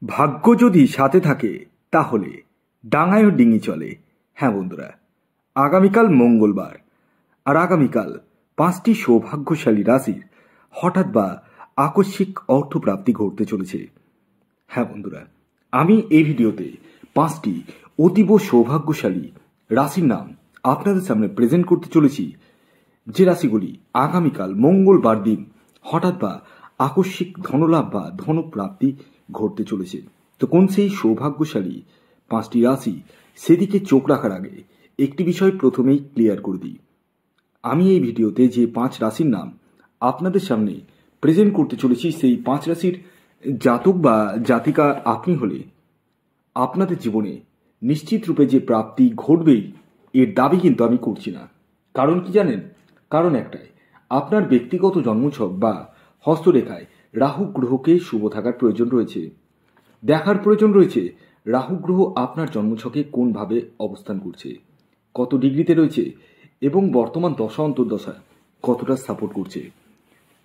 ভাগ্য যদি সাথে থাকে তাহলে ডাঙায়ও ডিঙি চলে। হ্যাঁ বন্ধুরা, আগামীকাল মঙ্গলবার, আর আগামীকাল 5টি সৌভাগ্যশালী রাশির হঠাৎ বা আকস্মিক অর্থপ্রাপ্তি ঘটতে চলেছে। হ্যাঁ বন্ধুরা, আমি এই ভিডিওতে 5টি অতীব সৌভাগ্যশালী রাশির নাম আপনাদের সামনে প্রেজেন্ট করতে চলেছি, যে রাশিগুলি আগামীকাল মঙ্গলবার দিন হঠাৎ বা আকস্মিক ধনলাভ বা ধনপ্রাপ্তি ঘটতে চলেছে। তো কোন সেই সৌভাগ্যশালী 5টি রাশি, সেদিকে চোখ রাখার আগে একটি বিষয় প্রথমেই ক্লিয়ার করে দিই। আমি এই ভিডিওতে যে 5 রাশির নাম আপনাদের সামনে প্রেজেন্ট করতে চলেছি, সেই 5 রাশির জাতক বা জাতিকা আপনি হলে আপনাদের জীবনে নিশ্চিত রূপে যে প্রাপ্তি ঘটবেই, এর দাবি কিন্তু আমি করছি না। কারণ কি জানেন? কারণ একটাই, আপনার ব্যক্তিগত জন্মছক বা হস্তরেখায় রাহু গ্রহকে শুভ থাকার প্রয়োজন রয়েছে। দেখার প্রয়োজন রয়েছে রাহু গ্রহ আপনার জন্মছকে কোনভাবে অবস্থান করছে, কত ডিগ্রিতে রয়েছে এবং বর্তমান দশা অন্তর্দশা কতটা সাপোর্ট করছে।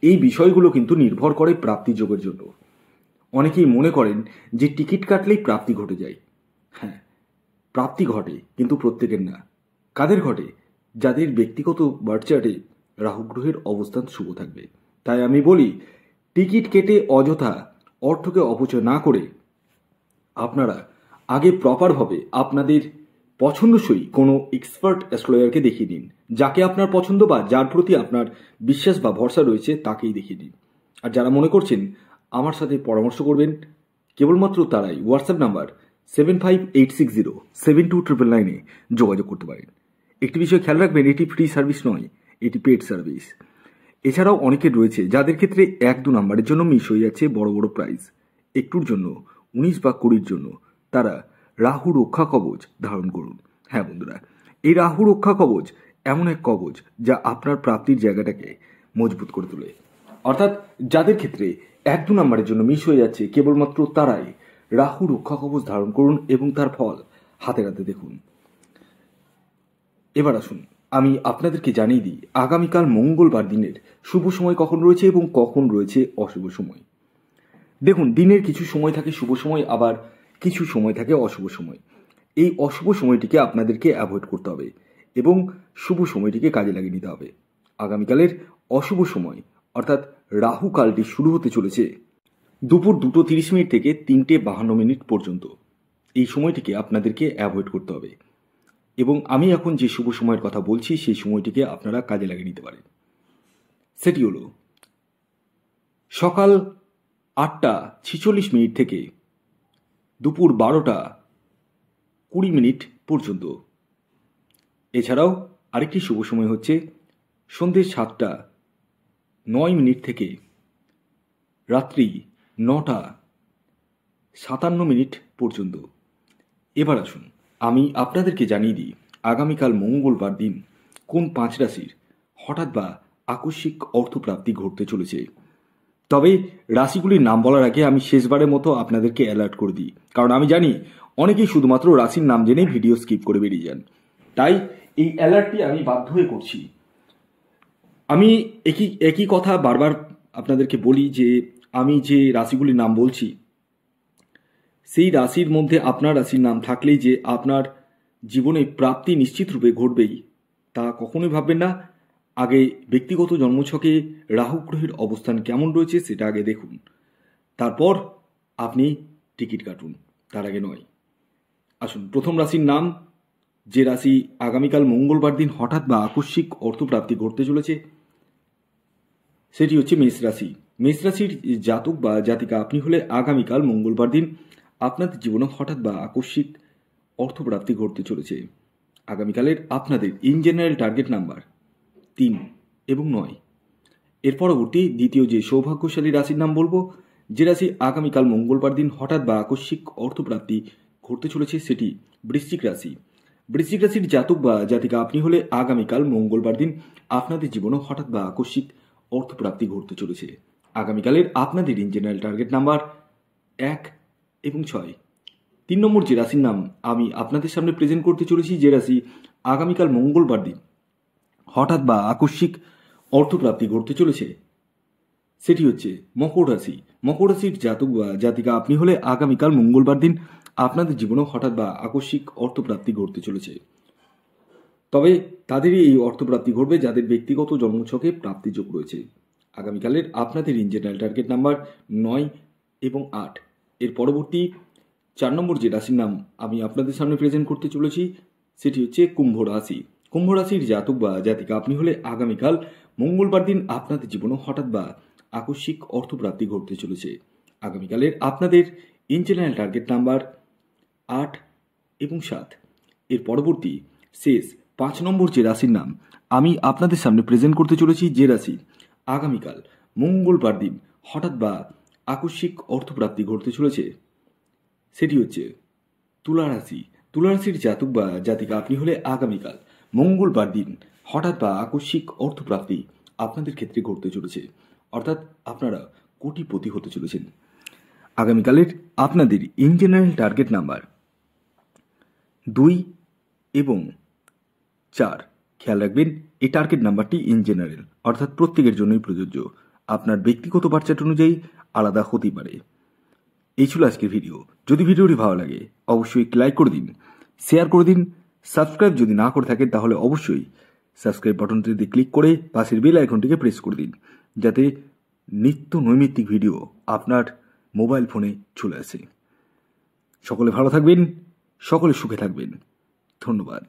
এই বিষয়গুলো কিন্তু নির্ভর করে প্রাপ্তি যোগের জন্য। অনেকেই মনে করেন যে টিকিট কাটলেই প্রাপ্তি ঘটে যায়। হ্যাঁ, প্রাপ্তি ঘটে, কিন্তু প্রত্যেকের না। কাদের ঘটে? যাদের ব্যক্তিগত বার্থ চার্টে রাহু গ্রহের অবস্থান শুভ থাকবে। তাই আমি বলি, টিকিট কেটে অযথা অর্থকে অপচয় না করে আপনারা আগে প্রপারভাবে আপনাদের পছন্দসই কোনো এক্সপার্ট অ্যাস্ট্রোলজারকে দেখিয়ে দিন। যাকে আপনার পছন্দ বা যার প্রতি আপনার বিশ্বাস বা ভরসা রয়েছে তাকেই দেখিয়ে দিন। আর যারা মনে করছেন আমার সাথে পরামর্শ করবেন, কেবলমাত্র তারাই হোয়াটসঅ্যাপ নাম্বার 7586072999 যোগাযোগ করতে পারেন। একটি বিষয় খেয়াল রাখবেন, এটি ফ্রি সার্ভিস নয়, এটি পেড সার্ভিস। এছাড়াও অনেকের রয়েছে যাদের ক্ষেত্রে 1-2 নাম্বারের জন্য মিস হয়ে যাচ্ছে বড় বড় প্রাইজ। একটুর জন্য 19 বা 20-র জন্য তারা রাহু রক্ষা কবচ ধারণ করুন। হ্যাঁ বন্ধুরা, এই রাহু রক্ষা কবচ এমন এক কবচ যা আপনার প্রাপ্তির জায়গাটাকে মজবুত করে তোলে। অর্থাৎ যাদের ক্ষেত্রে 1-2 নাম্বারের জন্য মিস হয়ে যাচ্ছে, কেবলমাত্র তারাই রাহু রক্ষা কবচ ধারণ করুন এবং তার ফল হাতে হাতে দেখুন। এবার আসুন আমি আপনাদেরকে জানিয়ে দিই আগামীকাল মঙ্গলবার দিনের শুভ সময় কখন রয়েছে এবং কখন রয়েছে অশুভ সময়। দেখুন, দিনের কিছু সময় থাকে শুভ সময়, আবার কিছু সময় থাকে অশুভ সময়। এই অশুভ সময়টিকে আপনাদেরকে অ্যাভয়েড করতে হবে এবং শুভ সময়টিকে কাজে লাগিয়ে নিতে হবে। আগামীকালের অশুভ সময় অর্থাৎ রাহু কালটি শুরু হতে চলেছে দুপুর 2:30 থেকে 3:52 পর্যন্ত। এই সময়টিকে আপনাদেরকে অ্যাভয়েড করতে হবে এবং আমি এখন যে শুভ সময়ের কথা বলছি সেই সময়টিকে আপনারা কাজে লাগিয়ে নিতে পারেন। সেটি হলো সকাল 8:46 থেকে দুপুর 12:20 পর্যন্ত। এছাড়াও আরেকটি শুভ সময় হচ্ছে সন্ধ্যে 7:09 থেকে রাত্রি 9:57 পর্যন্ত। এবার আসুন আমি আপনাদেরকে জানিয়ে দিই আগামীকাল মঙ্গলবার দিন কোন 5 রাশির হঠাৎ বা আকস্মিক অর্থপ্রাপ্তি ঘটতে চলেছে। তবে রাশিগুলির নাম বলার আগে আমি শেষবারের মতো আপনাদেরকে অ্যালার্ট করে দিই, কারণ আমি জানি অনেকেই শুধুমাত্র রাশির নাম জেনে ভিডিও স্কিপ করে বেরিয়ে যান। তাই এই অ্যালার্টটি আমি বাধ্য হয়ে করছি। আমি একই কথা বারবার আপনাদেরকে বলি যে আমি যে রাশিগুলির নাম বলছি, সেই রাশির মধ্যে আপনার রাশির নাম থাকলেই যে আপনার জীবনে প্রাপ্তি নিশ্চিত রূপে ঘটবেই তা কখনোই ভাববেন না। আগে ব্যক্তিগত জন্মছকে রাহু গ্রহের অবস্থান কেমন রয়েছে সেটা আগে দেখুন, তারপর আপনি টিকিট কাটুন, তার আগে নয়। আসুন প্রথম রাশির নাম, যে রাশি আগামীকাল মঙ্গলবার দিন হঠাৎ বা আকস্মিক অর্থপ্রাপ্তি ঘটতে চলেছে, সেটি হচ্ছে মেষ রাশি। মেষ রাশির জাতক বা জাতিকা আপনি হলে আগামীকাল মঙ্গলবার দিন আপনাদের জীবনে হঠাৎ বা আকস্মিক অর্থপ্রাপ্তি ঘটতে চলেছে। আগামীকালের আপনাদের ইন জেনারেল টার্গেট নাম্বার 3 এবং 9। এর পরবর্তী দ্বিতীয় যে সৌভাগ্যশালী রাশির নাম বলবো, যে রাশি আগামীকাল মঙ্গলবার দিন হঠাৎ বা আকস্মিক অর্থপ্রাপ্তি ঘটতে চলেছে, সেটি বৃশ্চিক রাশি। বৃশ্চিক রাশির জাতক বা জাতিকা আপনি হলে আগামীকাল মঙ্গলবার দিন আপনাদের জীবনে হঠাৎ বা আকস্মিক অর্থপ্রাপ্তি ঘটতে চলেছে। আগামীকালের আপনাদের ইন জেনারেল টার্গেট নাম্বার 1 এবং 6। 3 নম্বর যে রাশির নাম আমি আপনাদের সামনে প্রেজেন্ট করতে চলেছি, যে রাশি আগামীকাল মঙ্গলবার দিন হঠাৎ বা আকস্মিক অর্থপ্রাপ্তি ঘটতে চলেছে, সেটি হচ্ছে মকর রাশি। মকর রাশির জাতক বা জাতিকা আপনি হলে আগামীকাল মঙ্গলবার দিন আপনাদের জীবনে হঠাৎ বা আকস্মিক অর্থপ্রাপ্তি ঘটতে চলেছে। তবে তাদেরই এই অর্থপ্রাপ্তি ঘটবে যাদের ব্যক্তিগত জন্মছকে প্রাপ্তিযোগ রয়েছে। আগামীকালের আপনাদের ইনজেনারেল টার্গেট নাম্বার 9 এবং 8। এর পরবর্তী 4 নম্বর যে রাশির নাম আমি আপনাদের সামনে প্রেজেন্ট করতে চলেছি সেটি হচ্ছে কুম্ভ রাশি। কুম্ভ রাশির জাতক বা জাতিকা আপনি হলে আগামীকাল মঙ্গলবার দিন আপনাদের জীবনে হঠাৎ বা আকস্মিক অর্থপ্রাপ্তি ঘটতে চলেছে। আগামীকালের আপনাদের ইনজেনারেল টার্গেট নাম্বার 8 এবং 7। এর পরবর্তী শেষ 5 নম্বর যে রাশির নাম আমি আপনাদের সামনে প্রেজেন্ট করতে চলেছি, যে রাশি আগামীকাল মঙ্গলবার দিন হঠাৎ বা আকস্মিক অর্থপ্রাপ্তি ঘটতে চলেছে, সেটি হচ্ছে তুলা রাশি। তুলা রাশির জাতক বা জাতিকা আপনি হলে আগামীকাল মঙ্গলবার দিন হঠাৎ বা আকস্মিক অর্থপ্রাপ্তি আপনাদের ক্ষেত্রে ঘটতে চলেছে, অর্থাৎ আপনারা কোটিপতি হতে চলেছেন। আগামীকালের আপনাদের ইনজেনারেল টার্গেট নাম্বার 2 এবং 4। খেয়াল রাখবেন এই টার্গেট নাম্বারটি ইন জেনারেল, অর্থাৎ প্রত্যেকের জন্যই প্রযোজ্য। আপনার ব্যক্তিগত বার্চার্ট অনুযায়ী আলাদা হতেই পারে। এই ছিল আজকের ভিডিও। যদি ভিডিওটি ভালো লাগে অবশ্যই একটি লাইক করে দিন, শেয়ার করে দিন। সাবস্ক্রাইব যদি না করে থাকেন তাহলে অবশ্যই সাবস্ক্রাইব বাটনটিতে ক্লিক করে পাশের বেল আইকনটিকে প্রেস করে দিন, যাতে নিত্য নৈমিত্তিক ভিডিও আপনার মোবাইল ফোনে চলে আসে। সকলে ভালো থাকবেন, সকলে সুখে থাকবেন। ধন্যবাদ।